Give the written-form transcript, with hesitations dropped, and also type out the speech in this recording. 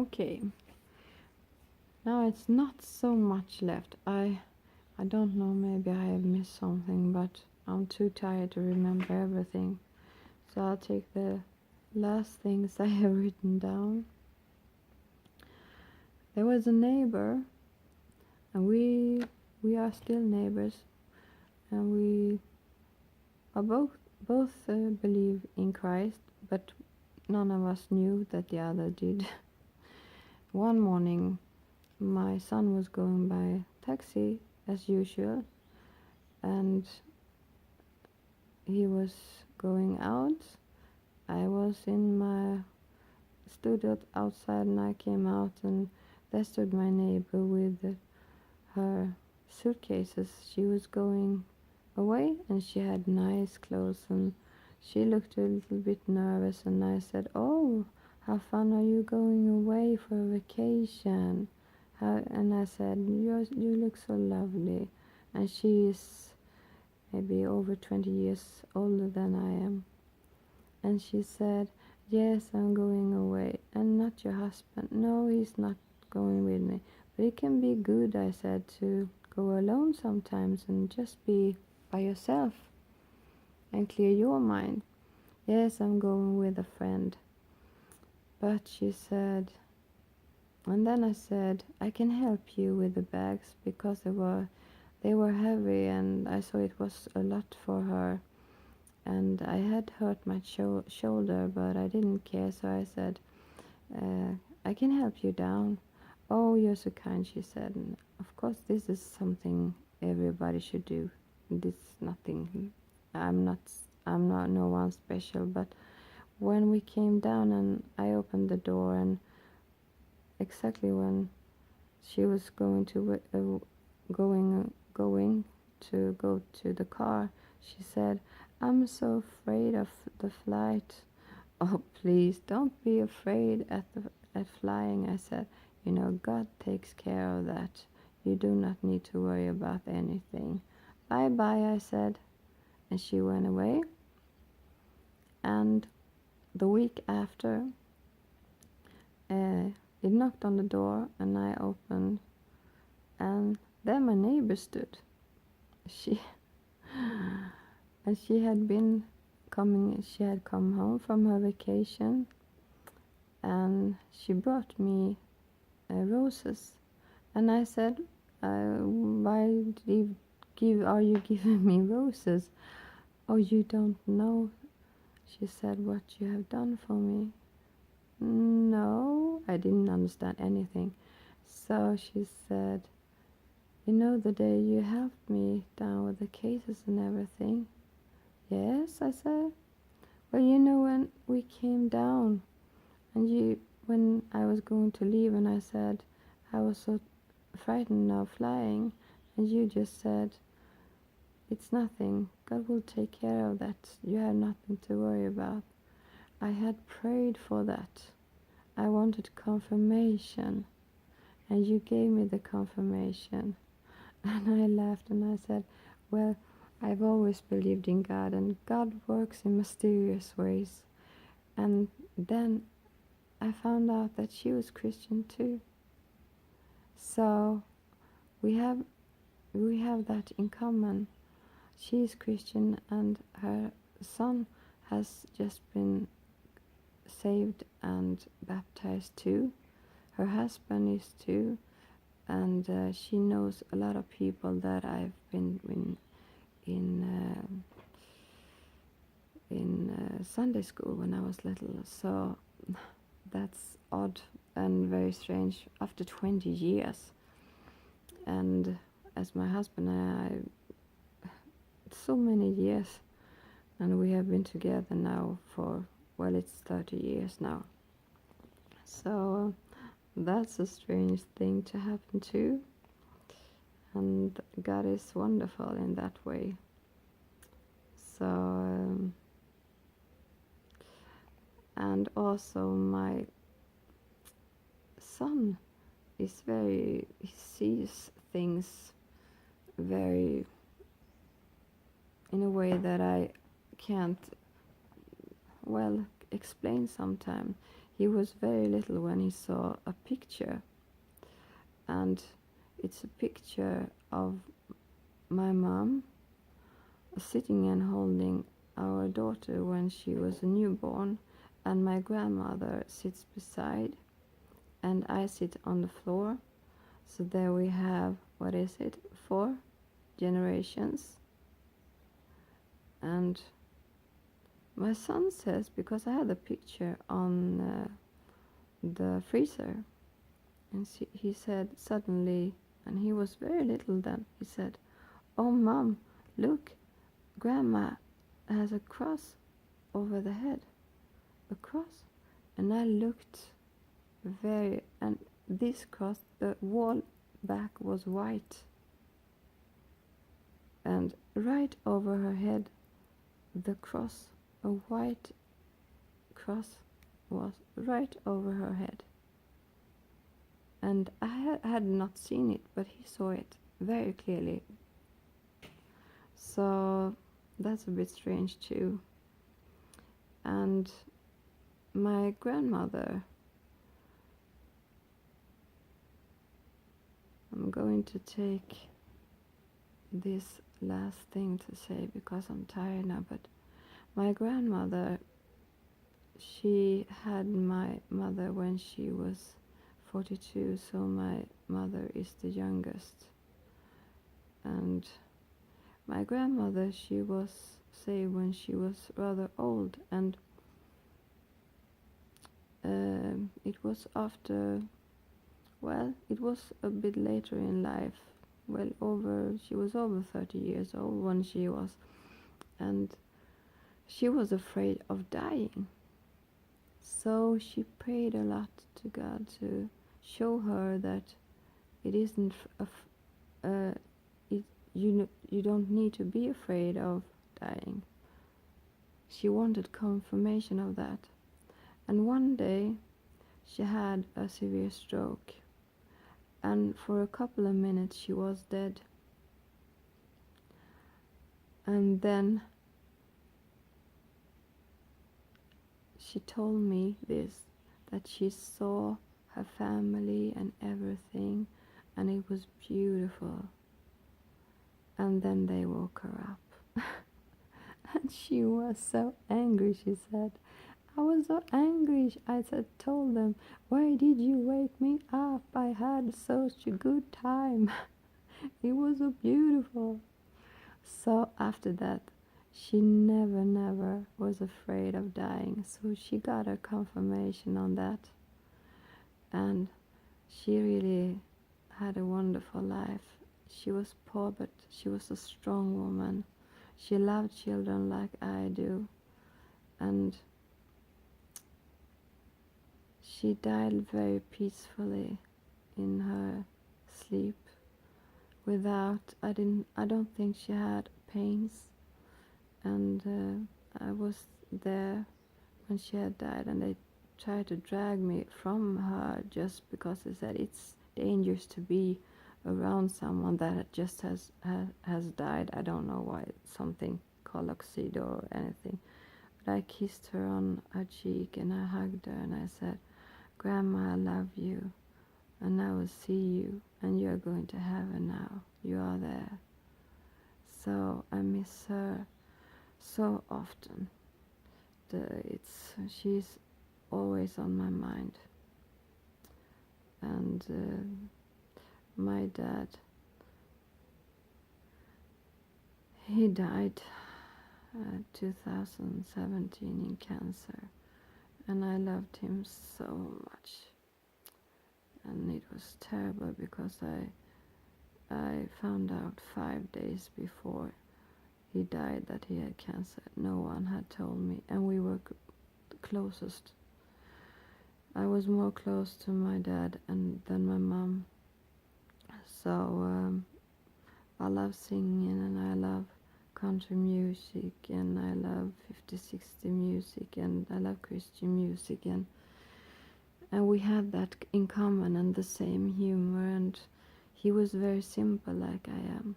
Okay, now it's not so much left. I don't know, maybe I have missed something, but I'm too tired to remember everything. So I'll take the last things I have written down. There was a neighbor, and we are still neighbors, and we are both believe in Christ, but none of us knew that the other did. One morning, my son was going by taxi as usual, and he was going out. I was in my stood outside, and I came out, and there stood my neighbor with her suitcases. She was going away, and she had nice clothes, and she looked a little bit nervous, and I said, "Oh, how fun, are you going away for a vacation?" And I said, you look so lovely. And she is maybe over 20 years older than I am. And she said, "Yes, I'm going away." "And not your husband?" "No, he's not going with me." "But it can be good," I said, "to go alone sometimes and just be by yourself and clear your mind." "Yes, I'm going with a friend." But she said, and then I said, "I can help you with the bags," because they were heavy, and I saw it was a lot for her. And I had hurt my shoulder, but I didn't care, so I said, "I can help you down." "Oh, you're so kind," she said. And of course, this is something everybody should do. This is nothing. I'm not. I'm not no one special. But when we came down and I opened the door, and exactly when she was going to going to go to the car, she said, "I'm so afraid of the flight." "Oh, please don't be afraid at flying," I said. "You know, God takes care of that. You do not need to worry about anything." "Bye bye," I said, and she went away. And the week after, it knocked on the door, and I opened, and there my neighbor stood. She and she had been coming. She had come home from her vacation, and she brought me roses. And I said, "Why are you giving me roses?" "Oh, you don't know," she said, "what you have done for me." No, I didn't understand anything. So she said, "You know the day you helped me down with the cases and everything?" "Yes," I said. "Well, you know, when we came down, and when I was going to leave, and I said I was so frightened of flying, and you just said, 'It's nothing, God will take care of that, you have nothing to worry about.' I had prayed for that. I wanted confirmation, and you gave me the confirmation." And I laughed, and I said, "Well, I've always believed in God, and God works in mysterious ways." And then I found out that she was Christian too. So we have that in common. She is Christian, and her son has just been saved and baptized too. Her husband is too, and she knows a lot of people that I've been in Sunday school when I was little. So that's odd and very strange after 20 years. And as my husband and I, so many years, and we have been together now for, well, it's 30 years now. So that's a strange thing to happen too, and God is wonderful in that way. So and also my son is he sees things very in a way that I can't, well, explain sometimes. he was very little when he saw a picture, and it's a picture of my mom sitting and holding our daughter when she was a newborn, and my grandmother sits beside, and I sit on the floor. So there we have, what is it, 4 generations. And my son says, because I had a picture on the freezer, and he said suddenly, and he was very little then, he said, "Oh mom, look, grandma has a cross over the head, a cross." And I looked and this cross, the wall back was white, and right over her head, the cross, a white cross, was right over her head. And I had not seen it, but he saw it very clearly. So that's a bit strange too. And my grandmother, I'm going to take this last thing to say because I'm tired now, but my grandmother, she had my mother when she was 42, so my mother is the youngest. And my grandmother, she was saved when she was rather old, and it was after, well, it was a bit later in life. She was over 30 years old when she was, and she was afraid of dying. So she prayed a lot to God to show her that it isn't you don't need to be afraid of dying. She wanted confirmation of that. And one day she had a severe stroke, and for a couple of minutes she was dead. And then she told me this, that she saw her family and everything, and it was beautiful. And then they woke her up. And she was so angry, she said. I was so angry. Told them, "Why did you wake me up? I had such a good time." It was so beautiful. So after that, she never was afraid of dying. So she got a confirmation on that. And she really had a wonderful life. She was poor, but she was a strong woman. She loved children like I do. And she died very peacefully in her sleep. I don't think she had pains. And I was there when she had died, and they tried to drag me from her just because they said it's dangerous to be around someone that just has died. I don't know why, something colloxide or anything. But I kissed her on her cheek and I hugged her and I said, "Grandma, I love you, and I will see you, and you are going to heaven now. You are there." So I miss her so often. She's always on my mind. And my dad, he died 2017 in cancer, and I loved him so much. And it was terrible because I found out 5 days before he died that he had cancer. No one had told me, and we were the closest. I was more close to my dad than my mom. So I love singing, and I love country music, and I love 50-60 music, and I love Christian music, and we had that in common, and the same humor, and he was very simple like I am.